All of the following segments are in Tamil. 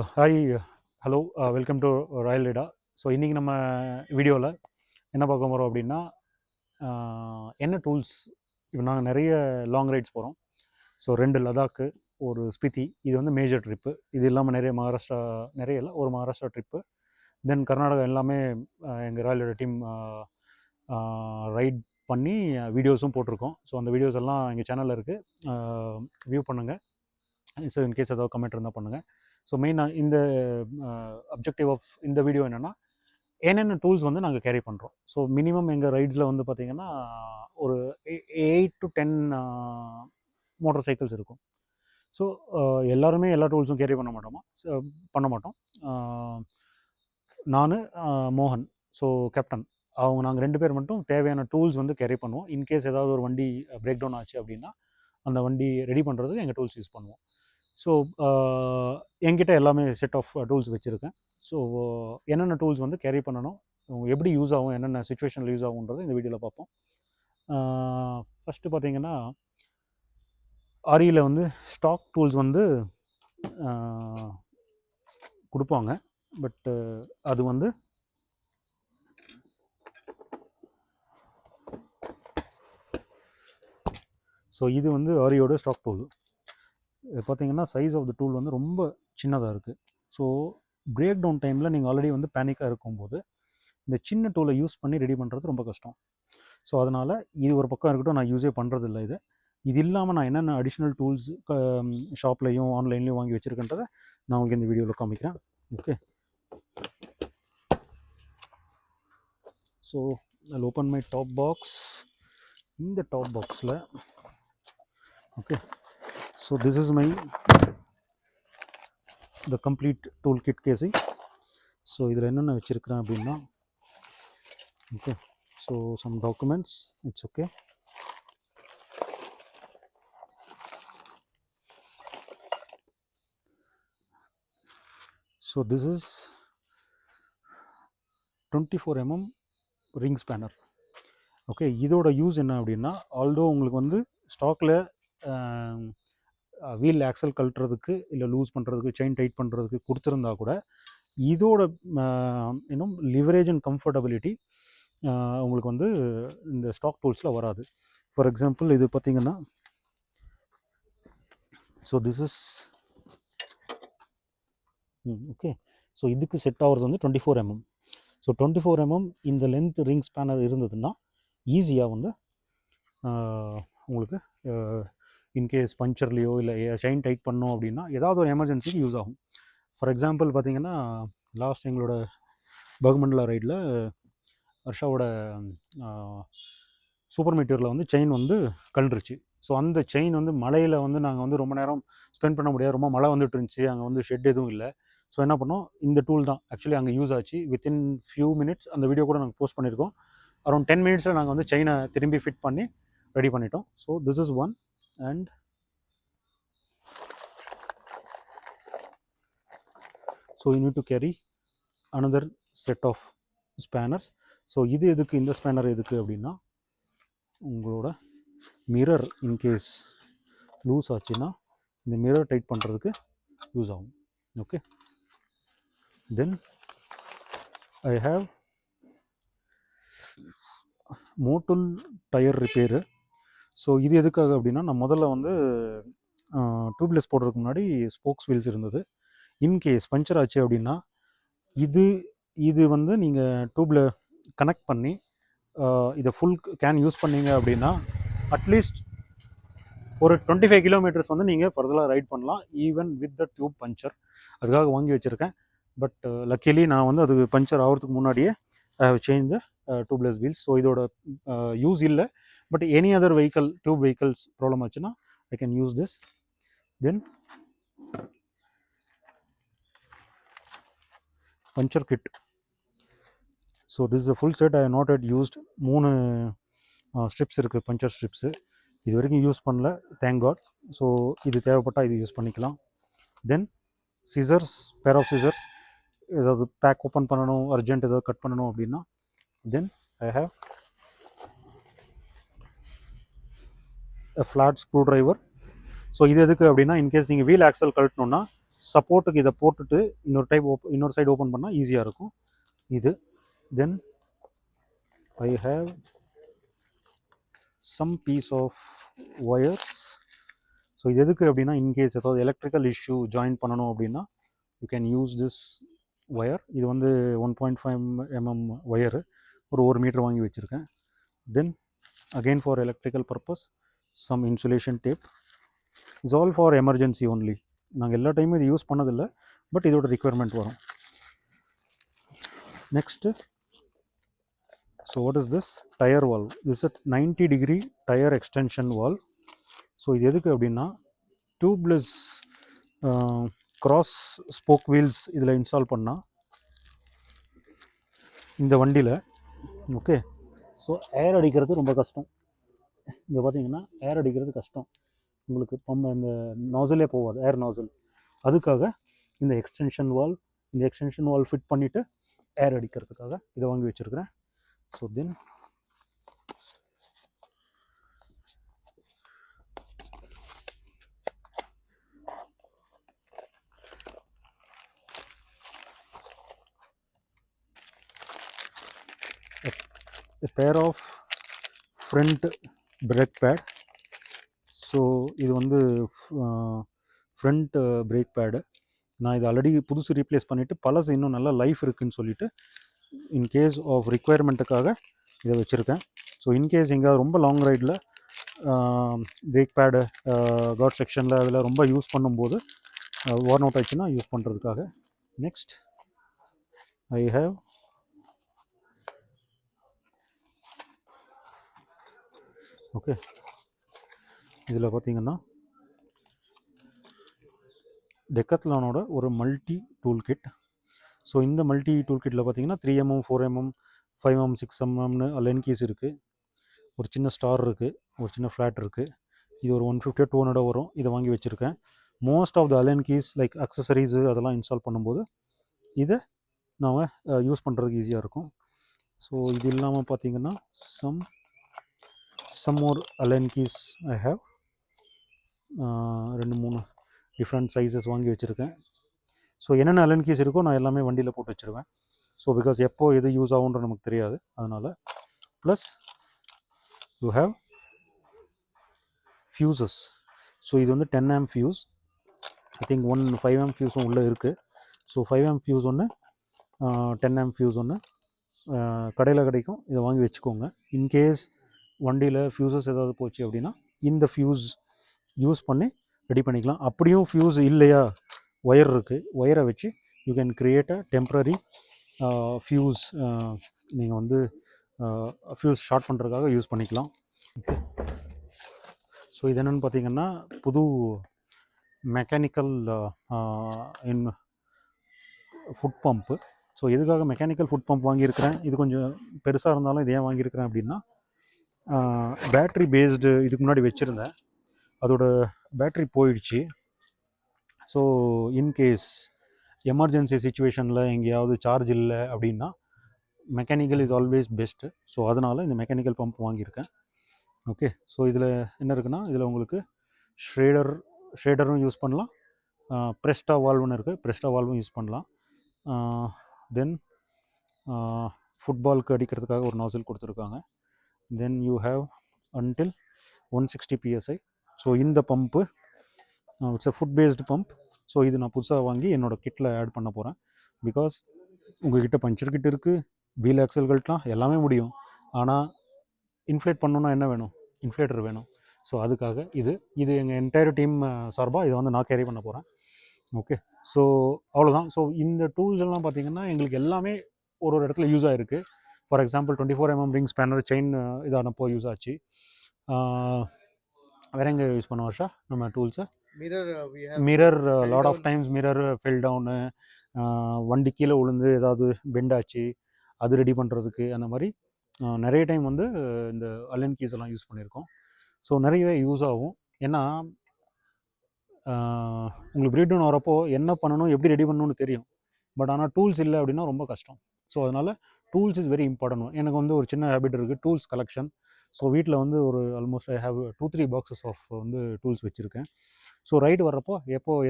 Hi hello welcome to Royal ரேடா. So இன்றைக்கி நம்ம வீடியோவில் என்ன பார்க்க போகிறோம் அப்படின்னா என்ன டூல்ஸ். இப்போ நாங்கள் நிறைய லாங் ரைட்ஸ் போகிறோம். ஸோ 2 லடாக்கு, ஒரு ஸ்பிதி. இது வந்து மேஜர் ட்ரிப்பு. இது இல்லாமல் நிறைய மகாராஷ்டிரா, நிறைய இல்லை, ஒரு மகாராஷ்டிரா ட்ரிப்பு. தென் கர்நாடகா எல்லாமே எங்கள் ராயல் ரேடா டீம் ரைட் பண்ணி வீடியோஸும் போட்டிருக்கோம். ஸோ அந்த வீடியோஸ் எல்லாம் எங்கள் சேனலில் இருக்குது, வியூ பண்ணுங்கள். ஸோ இன்கேஸ் ஏதாவது கமெண்ட் இருந்தால் பண்ணுங்கள். ஸோ மெயினாக இந்த அப்ஜெக்டிவ் ஆஃப் இந்த வீடியோ என்னென்னா, என்னென்ன டூல்ஸ் வந்து நாங்கள் கேரி பண்ணுறோம். ஸோ மினிமம் எங்கள் ரைட்ஸில் வந்து பார்த்திங்கன்னா ஒரு 8 to 10 மோட்டார் சைக்கிள்ஸ் இருக்கும். ஸோ எல்லாருமே எல்லா டூல்ஸும் கேரி பண்ண மாட்டோம். நான், மோகன், ஸோ கேப்டன், அவங்க நாங்கள் 2 பேர் மட்டும் தேவையான டூல்ஸ் வந்து கேரி பண்ணுவோம். இன்கேஸ் ஏதாவது ஒரு வண்டி பிரேக் டவுன் ஆச்சு அப்படின்னா அந்த வண்டி ரெடி பண்ணுறதுக்கு எங்கள் டூல்ஸ் யூஸ் பண்ணுவோம். ஸோ என்கிட்ட எல்லாமே செட் ஆஃப் டூல்ஸ் வச்சுருக்கேன். ஸோ என்னென்ன டூல்ஸ் வந்து கேரி பண்ணணும், எப்படி யூஸ் ஆகும், என்னென்ன சுச்சுவேஷனில் யூஸ் ஆகுன்றது இந்த வீடியோவில் பார்ப்போம். ஃபஸ்ட்டு பார்த்திங்கன்னா, ஆரியில் வந்து ஸ்டாக் டூல்ஸ் வந்து கொடுப்பாங்க. பட்டு அது வந்து ஸோ இது வந்து ஆரியோட ஸ்டாக் டூல். பார்த்திங்கன்னா சைஸ் ஆஃப் த டூல் வந்து ரொம்ப சின்னதாக இருக்குது. ஸோ பிரேக் டவுன் டைமில் நீங்கள் ஆல்ரெடி வந்து பேனிக்காக இருக்கும்போது இந்த சின்ன டூலை யூஸ் பண்ணி ரெடி பண்ணுறது ரொம்ப கஷ்டம். ஸோ அதனால் இது ஒரு பக்கம் இருக்கட்டும், நான் யூஸே பண்ணுறதில்ல. இது இல்லாமல் நான் என்னென்ன அடிஷ்னல் டூல்ஸ் ஷாப்லேயும் ஆன்லைன்லேயும் வாங்கி வச்சுருக்கேன்றதை நான் உங்களுக்கு இந்த வீடியோவில் காமிக்கிறேன். Okay, so I'll open my top box. இந்த டாப் பாக்ஸில் okay, so this is the complete toolkit casing. So இதில் என்னென்ன வச்சுருக்கிறேன் அப்படின்னா, okay, so some documents, it's okay. So this is 24 mm ring spanner. Okay, இதோட யூஸ் என்ன அப்படின்னா, ஆல்தோ உங்களுக்கு வந்து ஸ்டாக்கில் வீல் ஆக்சல் கழட்டுறதுக்கு இல்லை லூஸ் பண்ணுறதுக்கு, செயின் டைட் பண்ணுறதுக்கு கொடுத்துருந்தா கூட இதோட இன்னும் லிவரேஜ் அண்ட் கம்ஃபர்டபிலிட்டி உங்களுக்கு வந்து இந்த ஸ்டாக் டூல்ஸில் வராது. ஃபார் எக்ஸாம்பிள் இது பார்த்திங்கன்னா, so this is okay, so இதுக்கு செட் ஆகிறது வந்து 24 mm. ஸோ 24 mm இந்த லென்த் ரிங் ஸ்பேனர் இருந்ததுன்னா ஈஸியாக வந்து உங்களுக்கு இன்கேஸ் பஞ்சர்லேயோ இல்லை செயின் டைட் பண்ணோம் அப்படின்னா ஏதாவது ஒரு எமர்ஜென்சிக்கு யூஸ் ஆகும். ஃபார் எக்ஸாம்பிள் பார்த்திங்கன்னா, லாஸ்ட் எங்களோட பகமண்டலா ரைடில் ஹர்ஷாவோட சூப்பர் மீட்டரில் வந்து செயின் வந்து கழண்டுருச்சு. ஸோ அந்த செயின் வந்து மழையில் வந்து நாங்கள் வந்து ரொம்ப நேரம் ஸ்பெண்ட் பண்ண முடியாது, ரொம்ப மழை வந்துட்டு இருந்துச்சு, அங்கே வந்து ஷெட் எதுவும் இல்லை. ஸோ என்ன பண்ணோம், இந்த டூல் தான் ஆக்சுவலி அங்கே யூஸ் ஆச்சு. வித்தின் ஃபியூ மினிட்ஸ் அந்த வீடியோ கூட நாங்கள் போஸ்ட் பண்ணியிருக்கோம். அரௌண்ட் 10 minutesல நாங்கள் வந்து செயினை திரும்பி ஃபிட் பண்ணி ரெடி பண்ணிட்டோம். So this is one. And so you need to carry another set of spanners. So இது எதுக்கு, இந்த ஸ்பேனர் எதுக்கு அப்படின்னா, உங்களோட மிரர் இன்கேஸ் லூஸ் ஆச்சுன்னா இந்த மிரர் டைட் பண்ணுறதுக்கு யூஸ் ஆகும். Okay, then I have motel tyre repair. So இது எதுக்காக அப்படின்னா, நான் முதல்ல வந்து டியூப்லெஸ் போடுறதுக்கு முன்னாடி ஸ்போக்ஸ் வீல்ஸ் இருந்தது. இன்கேஸ் பஞ்சர் ஆச்சு அப்படின்னா இது வந்து நீங்கள் டியூப்பில் கனெக்ட் பண்ணி இதை ஃபுல் கேன் யூஸ் பண்ணீங்க அப்படின்னா அட்லீஸ்ட் ஒரு 25 கிலோமீட்டர்ஸ் வந்து நீங்கள் ஃபர்தராக ரைட் பண்ணலாம், even with the tube puncture. அதுக்காக வாங்கி வச்சுருக்கேன். பட் லக்கிலி நான் வந்து அது பஞ்சர் ஆகிறதுக்கு முன்னாடியே I have change the tubeless wheels. So இதோட யூஸ் இல்லை. But any other vehicle, tube vehicles problem ஆச்சுன்னா I can use this. Then puncture kit. So this is a full set. I have not yet used. 3 strips இருக்குது, பஞ்சர் ஸ்ட்ரிப்ஸு. இது வரைக்கும் யூஸ் பண்ணல, தேங்க் காட். ஸோ இது தேவைப்பட்டால் இது யூஸ் பண்ணிக்கலாம். Then scissors, pair of scissors, ஏதாவது பேக் ஓப்பன் பண்ணணும், அர்ஜென்ட் ஏதாவது கட் பண்ணணும் அப்படின்னா. Then I have a flat screwdriver. So இது எதுக்கு அப்படின்னா, இன்கேஸ் நீங்கள் வீல் ஆக்சல் கழட்டணுன்னா சப்போர்ட்டுக்கு இதை போட்டுட்டு இன்னொரு சைடு ஓப்பன் பண்ணால் ஈஸியாக இருக்கும் இது. Then I have some piece of wires. So இது எதுக்கு அப்படின்னா, இன்கேஸ் ஏதாவது எலக்ட்ரிக்கல் இஷ்யூ ஜாயின் பண்ணணும் அப்படின்னா you can use this wire. இது வந்து 1.5 mm ஒயரு, ஒரு மீட்டர் வாங்கி வச்சுருக்கேன். Then again for electrical purpose some insulation tape. It's all for emergency only. நாங்கள் எல்லா டைமும் இது யூஸ் பண்ணதில்லை, பட் இதோட ரிக்குவயர்மெண்ட் வரும். Next, so what is this? Tyre valve. This a 90° tyre extension valve. So இது எதுக்கு அப்படின்னா, டியூப்லெஸ் கிராஸ் ஸ்போக் வீல்ஸ் இதில் இன்ஸ்டால் பண்ணால் இந்த வண்டியில் ஓகே, ஸோ ஏர் அடிக்கிறது ரொம்ப கஷ்டம். இங்கே பார்த்தீங்கன்னா ஏர் அடிக்கிறது கஷ்டம், உங்களுக்கு இந்த நாசலே போகாது, ஏர் நாசல். அதுக்காக இந்த எக்ஸ்டென்ஷன் வால் ஃபிட் பண்ணிவிட்டு ஏர் அடிக்கிறதுக்காக இதை வாங்கி வச்சுருக்கிறேன். So then a pair of front brake pad. So இது வந்து ஃப்ரண்ட் பிரேக் பேடு. நான் இது ஆல்ரெடி புதுசு ரீப்ளேஸ் பண்ணிவிட்டு பழசு இன்னும் நல்லா லைஃப் இருக்குதுன்னு சொல்லிவிட்டு இன்கேஸ் ஆஃப் ரிக்குவயர்மெண்ட்டுக்காக இதை வச்சுருக்கேன். ஸோ இன்கேஸ் எங்கேயாவது ரொம்ப லாங் ரைடில் பிரேக் பேடு காட் செக்ஷனில் அதில் ரொம்ப யூஸ் பண்ணும்போது ஓர்ன் அவுட் ஆச்சுன்னா யூஸ் பண்ணுறதுக்காக. நெக்ஸ்ட் ஐ ஹேவ் ஓகே, இதில் பார்த்தீங்கன்னா டெக்கத்லானோட ஒரு மல்டி டூல் கிட். ஸோ இந்த மல்டி டூல் கிட்டில் பார்த்தீங்கன்னா 3mm 4mm 5mm 6mm align keys இருக்குது, ஒரு சின்ன ஸ்டார் இருக்குது, ஒரு சின்ன ஃப்ளாட் இருக்குது. இது ஒரு 150 200 வரும். இதை வாங்கி வச்சுருக்கேன். Most of the allen keys like accessories அதெல்லாம் இன்ஸ்டால் பண்ணும்போது இதை நாம் யூஸ் பண்ணுறதுக்கு ஈஸியாக இருக்கும். ஸோ இது இல்லாமல் பார்த்தீங்கன்னா some more Allen keys I have. 2-3 different sizes வாங்கி வச்சுருக்கேன். ஸோ என்னென்ன அலன் கீஸ் இருக்கோ நான் எல்லாமே வண்டியில் போட்டு வச்சுருவேன். ஸோ பிகாஸ் எப்போ எது யூஸ் ஆகுன்ற நமக்கு தெரியாது, அதனால். Plus you have fuses. So இது வந்து 10 amp fuse. I think 5 amp ஃபியூஸும் உள்ளே இருக்குது. ஸோ 5 amp ஃபியூஸ் ஒன்று, 10 amp ஃபியூஸ் ஒன்று கடையில் கிடைக்கும். இதை வாங்கி வச்சுக்கோங்க. இன்கேஸ் வண்டியில் ஃபியூசஸ் ஏதாவது போச்சு அப்படின்னா இந்த ஃபியூஸ் யூஸ் பண்ணி ரெடி பண்ணிக்கலாம். அப்படியும் ஃபியூஸ் இல்லையா, ஒயர் இருக்குது, ஒயரை வச்சு you can create a temporary fuse. நீங்கள் வந்து ஃபியூஸ் ஷார்ட் பண்ணுறதுக்காக யூஸ் பண்ணிக்கலாம். ஓகே, ஸோ இது என்னென்னு பார்த்தீங்கன்னா புது மெக்கானிக்கல் ஃபுட் பம்ப்பு. ஸோ எதுக்காக மெக்கானிக்கல் ஃபுட் பம்ப் வாங்கியிருக்கிறேன், இது கொஞ்சம் பெருசாக இருந்தாலும் இது ஏன் வாங்கியிருக்கிறேன் அப்படின்னா, பேட்ரி பேஸ்டு இதுக்கு முன்னாடி வச்சுருந்தேன், அதோட பேட்ரி போயிடுச்சு. ஸோ இன்கேஸ் எமர்ஜென்சி சுச்சுவேஷனில் எங்கேயாவது சார்ஜ் இல்லை அப்படின்னா mechanical is always best. So அதனால் இந்த மெக்கானிக்கல் பம்ப் வாங்கியிருக்கேன். ஓகே, ஸோ இதில் என்ன இருக்குன்னா, இதில் உங்களுக்கு ஷேடரும் யூஸ் பண்ணலாம், ப்ரெஸ்டா வால்வ்னு இருக்குது, ப்ரெஸ்டா வால்வும் யூஸ் பண்ணலாம். தென் ஃபுட்பாலுக்கு அடிக்கிறதுக்காக ஒரு நாசில் கொடுத்துருக்காங்க. Then you have until 160 PSI. So இந்த pump it's a foot based pump. So இது நான் புதுசாக வாங்கி என்னோடய கிட்டில் ஆட் பண்ண போகிறேன். பிகாஸ் உங்கள்கிட்ட பஞ்சர் கிட் இருக்குது, வீல் ஆக்சல்கள்லாம் எல்லாமே முடியும், ஆனால் இன்ஃப்ளேட் பண்ணணுன்னா என்ன வேணும், இன்ஃப்ளேட்டர் வேணும். ஸோ அதுக்காக இது எங்கள் என்டையர் டீம் சார்பாக இதை வந்து நான் கேரி பண்ண போகிறேன். ஓகே, ஸோ அவ்வளோதான். ஸோ இந்த டூல்ஸ் எல்லாம் பார்த்திங்கன்னா எங்களுக்கு எல்லாமே ஒரு இடத்துல யூஸ் ஆகிருக்கு. For example 24mm ring spanner chain இதானப்போ யூஸ் ஆச்சு. வேறு எங்கே யூஸ் பண்ண வருஷா நம்ம டூல்ஸை? Mirror lot of times mirror fell down, வண்டி கீழே விழுந்து ஏதாவது பெண்ட் ஆச்சு அது ரெடி பண்ணுறதுக்கு, அந்த மாதிரி நிறைய டைம் வந்து இந்த அலன் கீஸ் எல்லாம் யூஸ் பண்ணியிருக்கோம். ஸோ நிறையவே யூஸ் ஆகும். ஏன்னா உங்களுக்கு பிரேக் டவுன் வரப்போ என்ன பண்ணணும், எப்படி ரெடி பண்ணணும்னு தெரியும், பட் ஆனால் டூல்ஸ் இல்லை அப்படின்னா ரொம்ப கஷ்டம். ஸோ அதனால் டூல்ஸ் இஸ் வெரி இம்பார்ட்டன்ட். எனக்கு வந்து ஒரு சின்ன ஹேபிட் இருக்குது, டூல்ஸ் கலெக்ஷன். ஸோ வீட்டில் வந்து ஒரு almost I have 2-3 boxes of வந்து டூல்ஸ் வச்சுருக்கேன். ஸோ ரைடு வர்றப்போ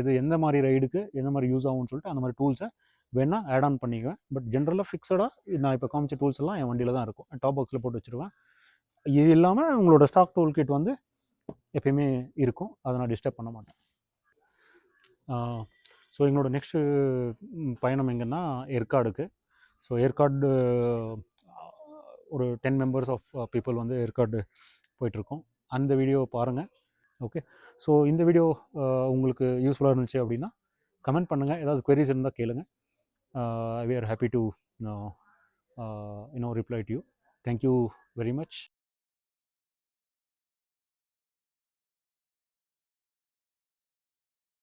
எது எந்த மாதிரி ரைடுக்கு எந்த மாதிரி யூஸ் ஆகும்னு சொல்லிட்டு அந்த மாதிரி டூல்ஸை வேணால் ஆட் ஆன் பண்ணிக்குவேன். பட் ஜென்ரலாக ஃபிக்ஸடாக நான் இப்போ காமிச்ச டூல்ஸ் எல்லாம் என் வண்டியில் தான் இருக்கும். டாப் பாக்ஸில் போட்டு வச்சுருவேன். இது இல்லாமல் உங்களோட ஸ்டாக் டூல் கிட் வந்து எப்பயுமே இருக்கும். அதை நான் டிஸ்டர்ப் பண்ண மாட்டேன். ஸோ எங்களோட நெக்ஸ்ட்டு பயணம் எங்கன்னா ஏற்காடுக்கு. ஸோ ஏற்காடு ஒரு 10 மெம்பர்ஸ் ஆஃப் பீப்புள் வந்து ஏற்காடு போயிட்டுருக்கோம். அந்த வீடியோ பாருங்கள். ஓகே. ஸோ இந்த வீடியோ உங்களுக்கு யூஸ்ஃபுல்லாக இருந்துச்சு அப்படின்னா கமெண்ட் பண்ணுங்கள். ஏதாவது queries இருந்தால் கேளுங்க. We are happy to reply to you. Thank you very much.